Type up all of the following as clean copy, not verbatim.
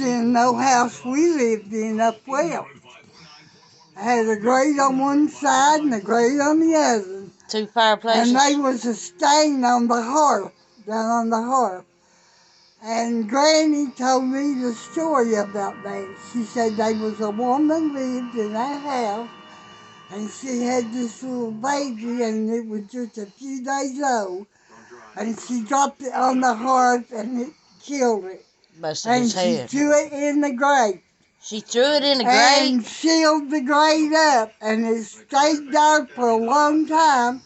in no house we lived in up west. I had a grate on one side and a grate on the other. 2 fireplaces? And they was a stain on the hearth, down on the hearth. And Granny told me the story about that. She said there was a woman lived in that house, and she had this little baby, and it was just a few days old. And she dropped it on the hearth, and it killed it. Busted his head. And she threw it in the grate. She threw it in the grate? And sealed the grate up, and it stayed there for a long time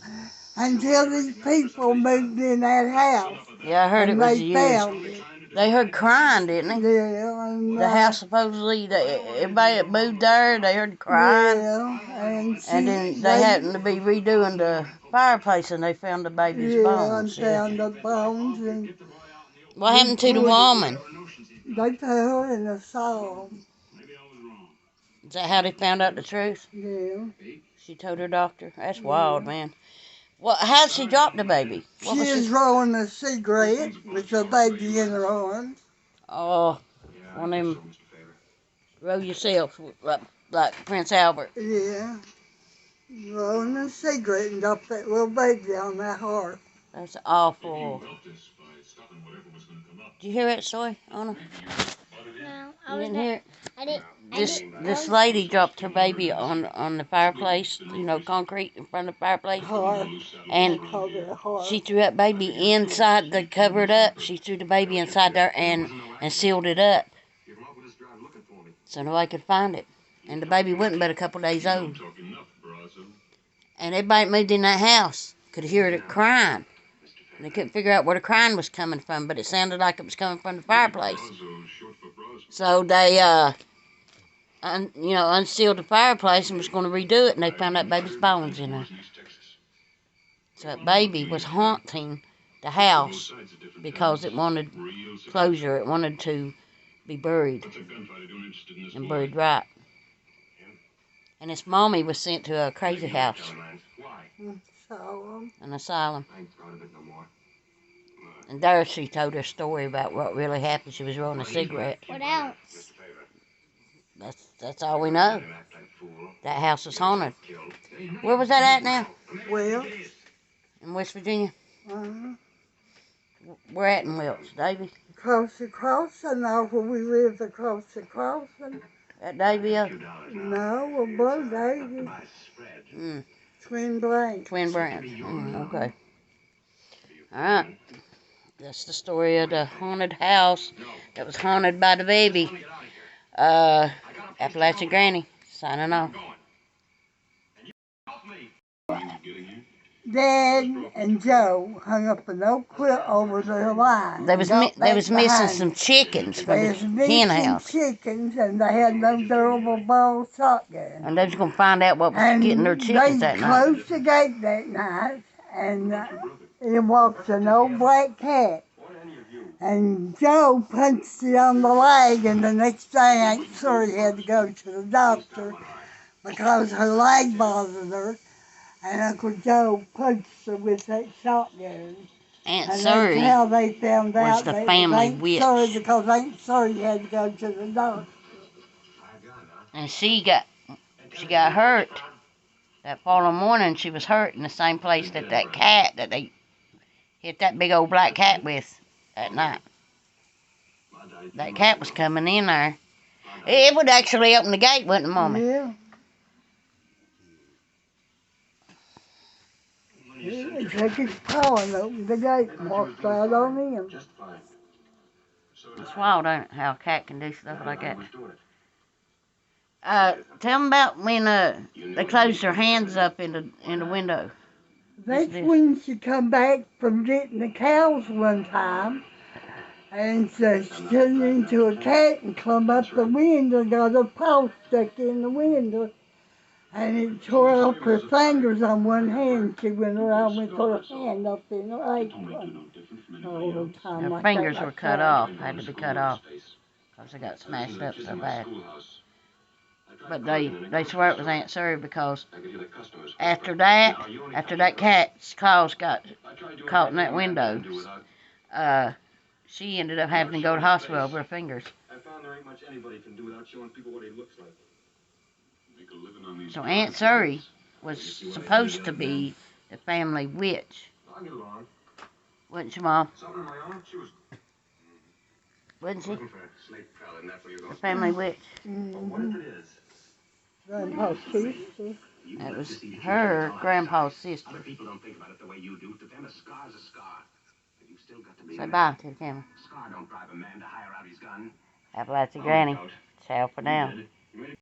until these people moved in that house. Yeah, I heard it was used. Found it. They heard crying, didn't they? Yeah. And, the house supposedly, everybody that moved there, they heard crying. Yeah. And then they happened to be redoing the fireplace, and they found the baby's bones. Yeah, and found the bones. And what happened to the woman? They put her in a asylum. Is that how they found out the truth? Yeah. She told her doctor. That's wild, man. Well, how'd she drop the baby? She was rolling a cigarette with the baby in her arms. Oh, one of them roll yourself, like Prince Albert. Yeah. Rolling a cigarette and dropped that little baby on that hearth. That's awful. Did you hear that story, Anna? No, You didn't hear it? I didn't. This lady dropped her baby on the fireplace, concrete in front of the fireplace. And she threw that baby inside, they covered up. She threw the baby inside there and sealed it up. So nobody could find it. And the baby wasn't but a couple days old. And everybody that moved in that house could hear it crying. And they couldn't figure out where the crying was coming from, but it sounded like it was coming from the fireplace. So they, unsealed the fireplace and was going to redo it, and they found that baby's bones in there. So that baby was haunting the house because it wanted closure. It wanted to be buried and buried right. And its mommy was sent to a crazy house, an asylum. And there she told her story about what really happened. She was rolling a cigarette. What else? That's all we know. That house was haunted. Where was that at now? Well. In West Virginia? Uh-huh. Where at in Wilkes, Davy? Across the crossing, now where we lived across the crossing. At Davy? No, above Davy. Twin Branch. Twin Branch. Okay. All right. That's the story of the haunted house that was haunted by the baby. Appalachian Granny, signing off. Dad and Joe hung up an oak quilt over their line. They was missing some chickens from the hen house. Chickens, and they had no durable ball shotgun. And they was gonna find out what was getting their chickens that night. They closed the gate that night, and in walks an old black cat. And Joe punched it on the leg, and the next day Aunt Shirley had to go to the doctor because her leg bothered her. And Uncle Joe punched her with that shotgun. Aunt and Shirley that's how they found out was the that family Aunt witch. Shirley, because Aunt Shirley had to go to the doctor. And she got hurt. That following morning, she was hurt in the same place that cat that they hit that big old black cat with that night. That cat was coming in there. It would actually open the gate, wouldn't it, Mommy? Yeah. He took his paw and opened the gate and walked right on in. It's wild, ain't it, how a cat can do stuff like that. Tell them about when they closed their hands up in the window. That's when she come back from getting the cows one time, and she turned into a cat and come up the window, got her paw stuck in the window, and it tore up her fingers on one hand. She went around with her hand up in her apron all the time. Her fingers were cut off, had to be cut off, because they got smashed up so bad. But they swear it was Aunt Shirley because after that cat's claws got caught in that window, she ended up having to go to the hospital over her fingers. So Aunt Surrey was supposed to be the family witch. Wasn't she, Mom? Wasn't she? The family witch. Mm-hmm. Grandpa's sister. That was her grandpa's sister. Say bye to the camera. Have lots of Granny. Ciao for now.